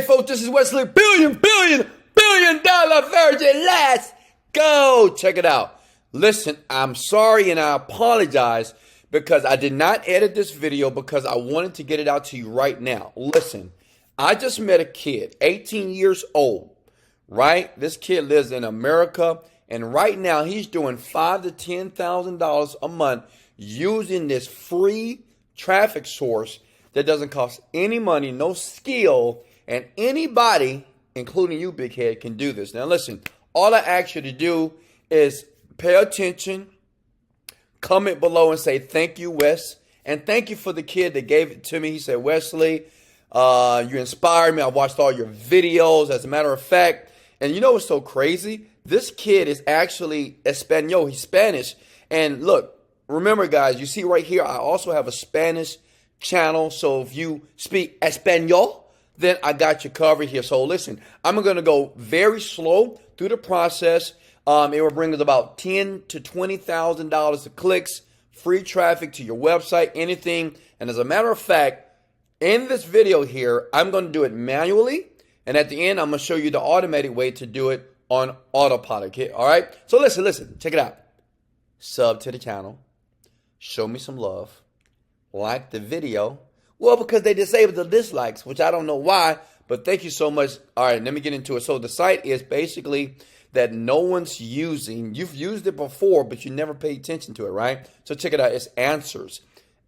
folks, this is Wesley billion dollar virgin. Let's go. Check it out. Listen, I'm sorry and I apologize because I did not edit this video because I wanted to get it out to you right now. Listen, I just met a kid, 18 years old, right? This kid lives in America, and right now he's doing $5,000 to $10,000 a month using this free traffic source that doesn't cost any money, no skill, and anybody, including you, big head, can do this. Now listen, all I ask you to do is pay attention, comment below and say, thank you, Wes. And thank you for the kid that gave it to me. He said, Wesley, you inspired me. I watched all your videos, as a matter of fact. And you know what's so crazy? This kid is actually Espanol. He's Spanish. And look, remember, guys, you see right here, I also have a Spanish channel. So if you speak Espanol, then I got you covered here. So listen, I'm going to go very slow through the process. It will bring us about $10,000 to $20,000 of clicks, free traffic to your website, anything. And as a matter of fact, in this video here, I'm going to do it manually. And at the end, I'm going to show you the automated way to do it on autopilot. Okay? All right. So listen, check it out. Sub to the channel. Show me some love. Like the video. Well, because they disabled the dislikes, which I don't know why, but thank you so much. All right, let me get into it. So the site is basically that no one's using. You've used it before, but you never pay attention to it, right? So check it out. It's Answers.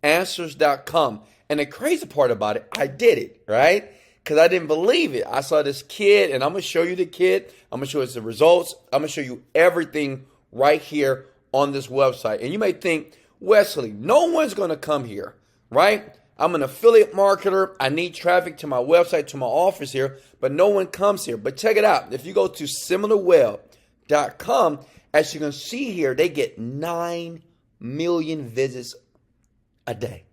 Answers.com. And the crazy part about it, I did it, right? Because I didn't believe it. I saw this kid, and I'm going to show you the kid. I'm going to show you the results. I'm going to show you everything right here on this website. And you may think, Wesley, no one's going to come here, right? I'm an affiliate marketer. I need traffic to my website, to my office here, but no one comes here. But check it out. If you go to SimilarWebcom, as you can see here, they get 9 million visits a day.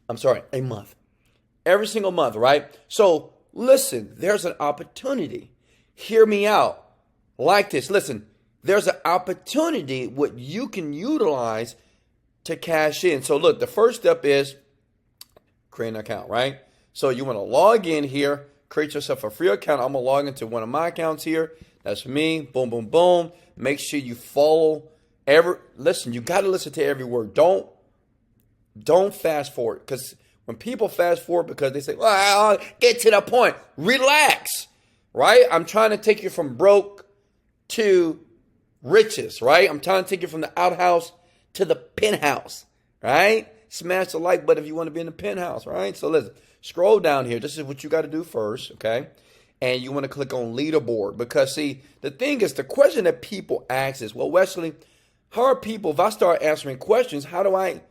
I'm sorry, a month. Every single month, right? So listen, there's an opportunity. Hear me out. Like this. Listen, there's an opportunity what you can utilize to cash in. So look, the first step is create an account, right? So you want to log in here, create yourself a free account. I'm going to log into one of my accounts here. That's me. Boom, boom, boom. Make sure you follow listen, you got to listen to every word. Don't fast forward, because when people fast forward because they say, well, get to the point, relax, right? I'm trying to take you from broke to riches, right? I'm trying to take you from the outhouse to the penthouse, right? Smash the like button if you want to be in the penthouse, right? So listen, scroll down here. This is what you got to do first, okay? And you want to click on leaderboard, because see, the thing is, the question that people ask is, well, Wesley, how are people, if I start answering questions, how do I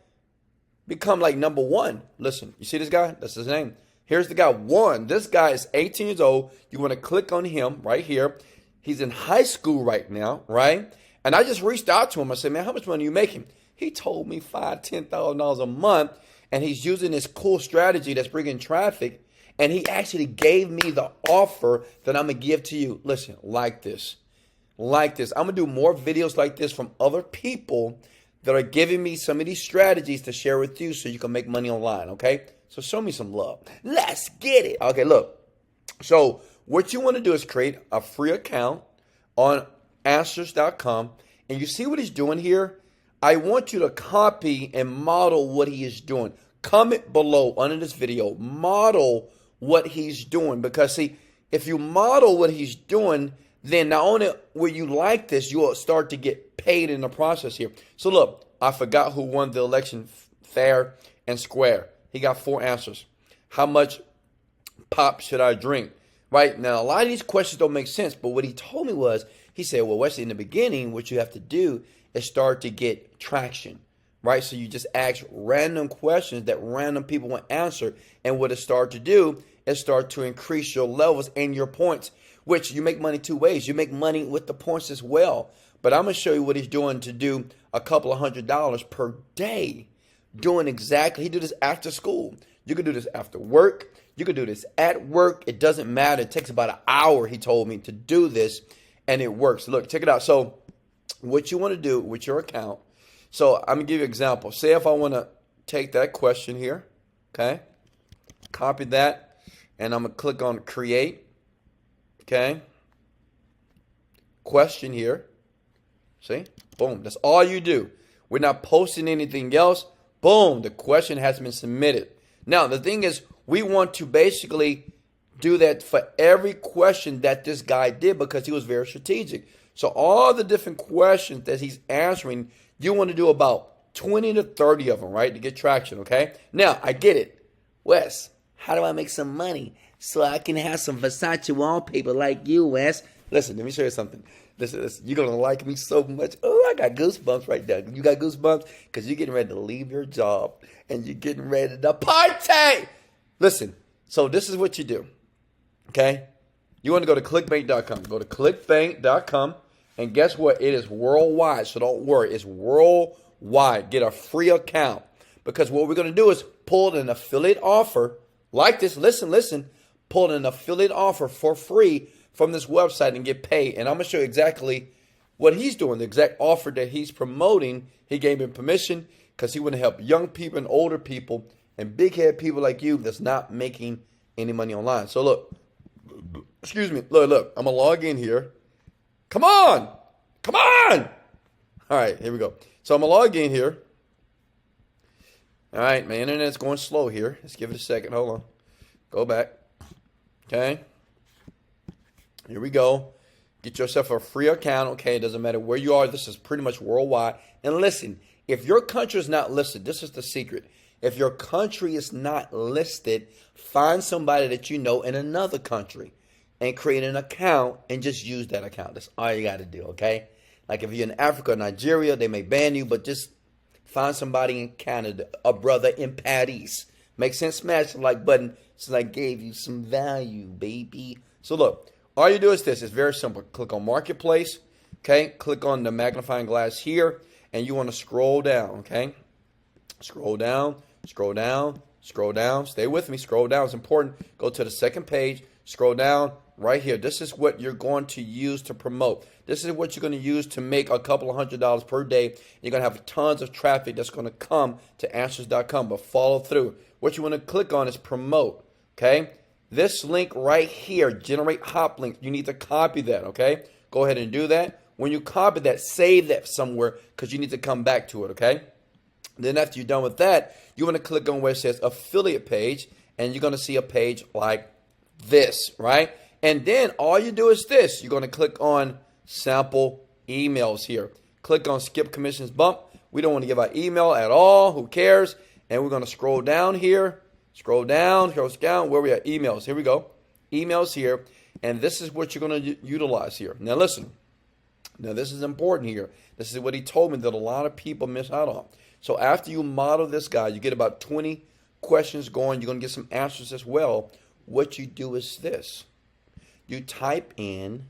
become like number one? Listen, you see this guy? That's his name. Here's the guy, one. This guy is 18 years old. You want to click on him right here. He's in high school right now, right? And I just reached out to him. I said, man, how much money are you making? He told me $5,000, $10,000 a month, and he's using this cool strategy that's bringing traffic, and he actually gave me the offer that I'm going to give to you. Listen, like this. I'm going to do more videos like this from other people that are giving me some of these strategies to share with you so you can make money online, okay? So show me some love. Let's get it. Okay, look. So what you want to do is create a free account on Answers.com, and you see what he's doing here? I want you to copy and model what he is doing. Comment below under this video. Model what he's doing. Because, see, if you model what he's doing, then not only will you like this, you will start to get paid in the process here. So, look, I forgot who won the election fair and square. He got 4 answers. How much pop should I drink? Right? Now, a lot of these questions don't make sense, but what he told me was, he said, well, Wesley, in the beginning, what you have to do is start to get traction, right? So you just ask random questions that random people want answered. And what it start to do is start to increase your levels and your points, which you make money 2 ways. You make money with the points as well. But I'm going to show you what he's doing to do a couple of $100 per day. Doing exactly, he do this after school. You can do this after work. You can do this at work. It doesn't matter. It takes about an hour, he told me, to do this. And it works. Look, check it out. So what you want to do with your account. So I'm going to give you an example. Say if I want to take that question here, okay, copy that, and I'm going to click on create. Okay. Question here. See? Boom. That's all you do. We're not posting anything else. Boom. The question has been submitted. Now, the thing is, we want to basically do that for every question that this guy did because he was very strategic. So all the different questions that he's answering, you want to do about 20 to 30 of them, right, to get traction, okay? Now, I get it. Wes, how do I make some money so I can have some Versace wallpaper like you, Wes? Listen, let me show you something. Listen. You're going to like me so much. Oh, I got goosebumps right now. You got goosebumps? Because you're getting ready to leave your job and you're getting ready to party. Listen, so this is what you do, okay? You want to go to clickbank.com. Go to clickbank.com, and guess what? It is worldwide, so don't worry. It's worldwide. Get a free account because what we're going to do is pull an affiliate offer like this. Listen. Pull an affiliate offer for free from this website and get paid. And I'm going to show you exactly what he's doing, the exact offer that he's promoting. He gave me permission because he want to help young people and older people and big head people like you that's not making any money online. So look, excuse me, look, I'm going to log in here. Come on. All right, here we go. So I'm going to log in here. All right, my internet's going slow here. Let's give it a second. Hold on. Go back. Okay. Here we go. Get yourself a free account. Okay, it doesn't matter where you are. This is pretty much worldwide. And listen, if your country is not listed, this is the secret. If your country is not listed, find somebody that you know in another country and create an account and just use that account. That's all you got to do, okay? Like if you're in Africa or Nigeria, they may ban you, but just find somebody in Canada, a brother in Paris. Make sense? Smash the like button since I gave you some value, baby. So look, all you do is this. It's very simple. Click on Marketplace, okay? Click on the magnifying glass here, and you want to scroll down, okay? Scroll down. Stay with me. Scroll down. It's important. Go to the second page. Scroll down right here. This is what you're going to use to promote. This is what you're going to use to make a couple of $100s per day. You're going to have tons of traffic that's going to come to answers.com, but follow through. What you want to click on is promote, okay? This link right here, generate hop link. You need to copy that, okay? Go ahead and do that. When you copy that, save that somewhere because you need to come back to it, okay? Then after you're done with that, you want to click on where it says affiliate page, and you're going to see a page like this, right? And then all you do is this. You're going to click on sample emails here. Click on skip commissions bump. We don't want to give out email at all. Who cares? And we're going to scroll down here. Scroll down where we are. Emails. Here we go. Emails here. And this is what you're going to utilize here. Now listen. Now this is important here. This is what he told me that a lot of people miss out on. So after you model this guy, you get about 20 questions going. You're going to get some answers as well. What you do is this. You type in,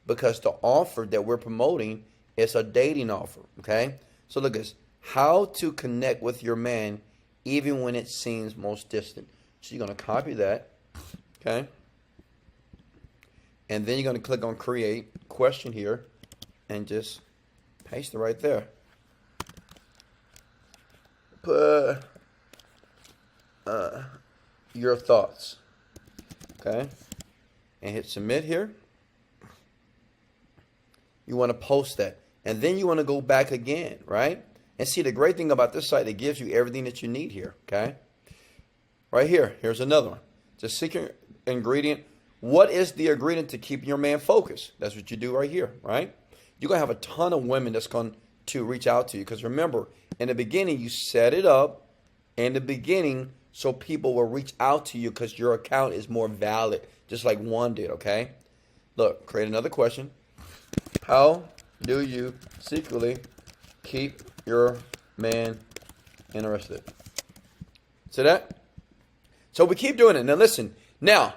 because the offer that we're promoting is a dating offer, okay? So look at this. How to connect with your man even when it seems most distant. So you're going to copy that, okay? And then you're going to click on create question here and just paste it right there. Put your thoughts, okay? And hit submit here. You want to post that. And then you want to go back again, right? And see, the great thing about this site, it gives you everything that you need here, okay? Right here, here's another one. It's a secret ingredient. What is the ingredient to keep your man focused? That's what you do right here, right? You're going to have a ton of women that's going to reach out to you. Because remember, in the beginning, you set it up in the beginning so people will reach out to you because your account is more valid, just like one did, okay? Look, create another question. How do you secretly keep your man interested? See that? So we keep doing it. Now listen, now,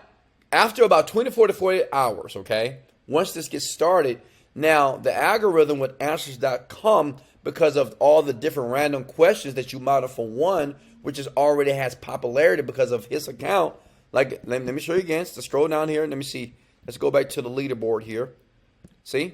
after about 24 to 48 hours, okay, once this gets started, now the algorithm with answers.com, because of all the different random questions that you model for one, which is already has popularity because of his account. Like, let me show you again. So scroll down here. Let me see. Let's go back to the leaderboard here. See?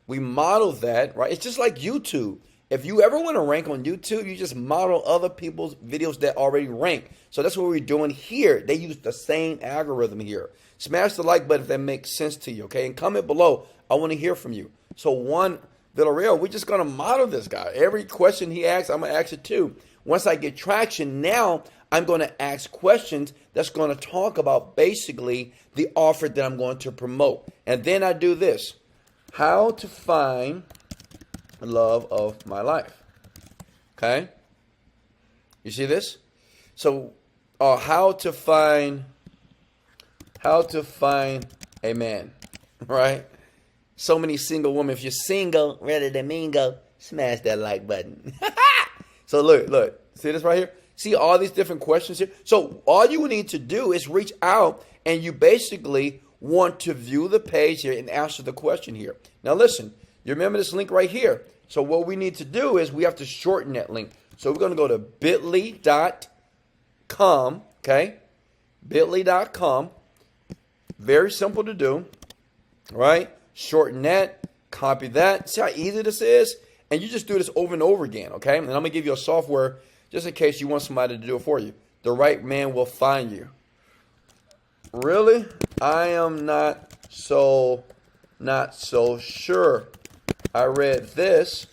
We model that, right? It's just like YouTube. If you ever want to rank on YouTube, you just model other people's videos that already rank. So that's what we're doing here. They use the same algorithm here. Smash the like button if that makes sense to you, okay? And comment below. I want to hear from you. So Juan Villarreal, we're just going to model this guy. Every question he asks, I'm going to ask it too. Once I get traction, now I'm going to ask questions that's going to talk about basically the offer that I'm going to promote. And then I do this. How to find the love of my life. Okay? You see this? So, how to find a man, right? So many single women. If you're single, ready to mingle, smash that like button. So look. See this right here? See all these different questions here? So all you need to do is reach out and you basically want to view the page here and answer the question here. Now listen, you remember this link right here. So what we need to do is we have to shorten that link. So we're going to go to bit.ly.com, okay? bit.ly.com. Very simple to do, right? Shorten that, copy that. See how easy this is? And you just do this over and over again, okay? And I'm going to give you a software just in case you want somebody to do it for you. The right man will find you. Really? I am not so sure. I read this,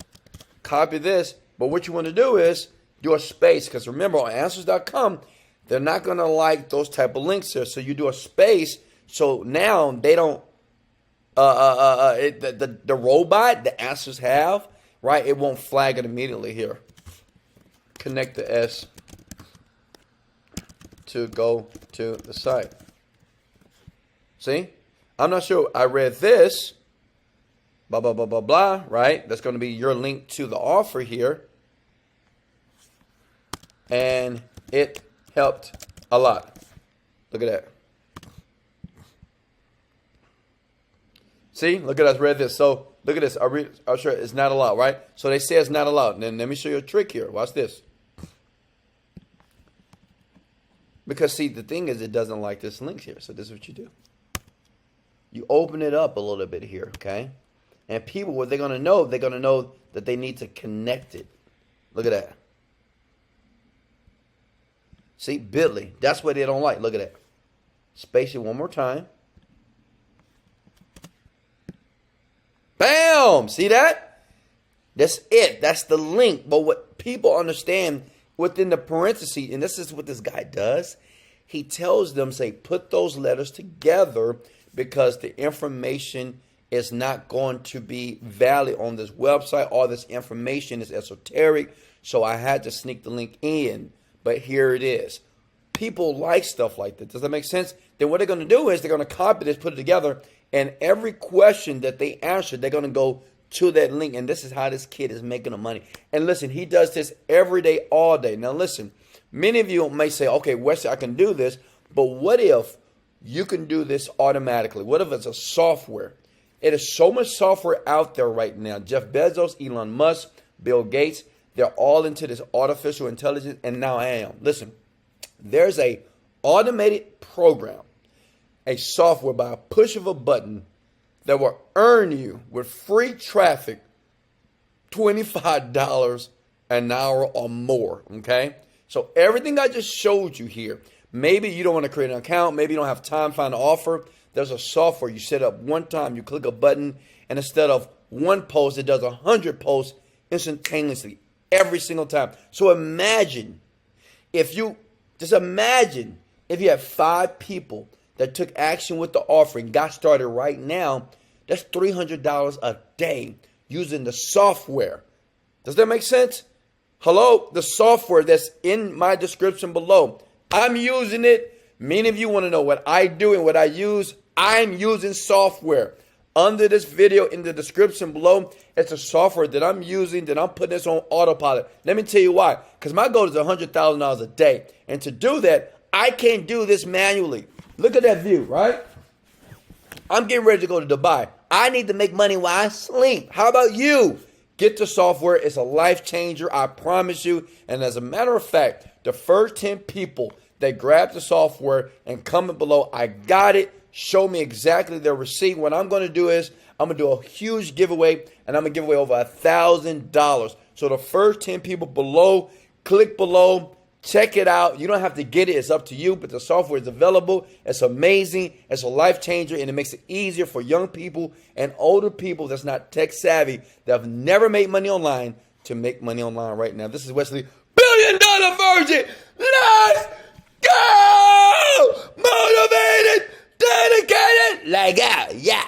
copy this, but what you want to do is do a space, because remember on answers.com, they're not going to like those type of links here. So you do a space, so now they don't, the robot, the answers have, right, it won't flag it immediately here. Connect the S to go to the site. See? I'm not sure. I read this. Blah, blah, blah, blah, blah. Right? That's going to be your link to the offer here. And it helped a lot. Look at that. See? Look at us. Read this. So, look at this. I'm sure it's not allowed, right? So, they say it's not allowed. And then let me show you a trick here. Watch this. Because, see, the thing is, it doesn't like this link here. So, this is what you do. You open it up a little bit here, okay? And people, what they're going to know that they need to connect it. Look at that. See, bit.ly. That's what they don't like. Look at that. Space it one more time. Bam! See that? That's it. That's the link. But what people understand within the parentheses, and this is what this guy does, he tells them, say, put those letters together because the information is not going to be valid on this website. All this information is esoteric, so I had to sneak the link in. But here it is. People like stuff like that. Does that make sense? Then what they're going to do is they're going to copy this, put it together, and every question that they answer, they're going to go to that link. And this is how this kid is making the money. And listen, he does this every day, all day. Now listen, many of you may say, okay, Wesley, I can do this. But what if you can do this automatically? What if it's a software? It is so much software out there right now. Jeff Bezos, Elon Musk, Bill Gates, they're all into this artificial intelligence. And now I am. Listen, there's a automated program, a software by a push of a button that will earn you with free traffic $25 an hour or more, okay? So everything I just showed you here, maybe you don't want to create an account, maybe you don't have time to find an offer. There's a software you set up one time, you click a button, and instead of one post, it does 100 posts instantaneously every single time. So imagine if you had 5 people that took action with the offer and got started right now. That's $300 a day using the software. Does that make sense? Hello? The software that's in my description below. I'm using it. Many of you want to know what I do and what I use. I'm using software. Under this video in the description below, it's a software that I'm using, that I'm putting this on autopilot. Let me tell you why. Because my goal is $100,000 a day. And to do that, I can't do this manually. Look at that view, right? I'm getting ready to go to Dubai. I need to make money while I sleep. How about you? Get the software. It's a life changer. I promise you. And as a matter of fact, the first 10 people that grab the software and comment below, I got it, show me exactly their receipt. What I'm going to do is I'm going to do a huge giveaway, and I'm going to give away over $1,000. So the first 10 people below, click below, check it out. You don't have to get it. It's up to you, but the software is available. It's amazing. It's a life changer, and it makes it easier for young people and older people that's not tech savvy, that have never made money online, to make money online right now. This is Wesley, $1 billion Virgin. Let's go! Motivated, dedicated, like, yeah.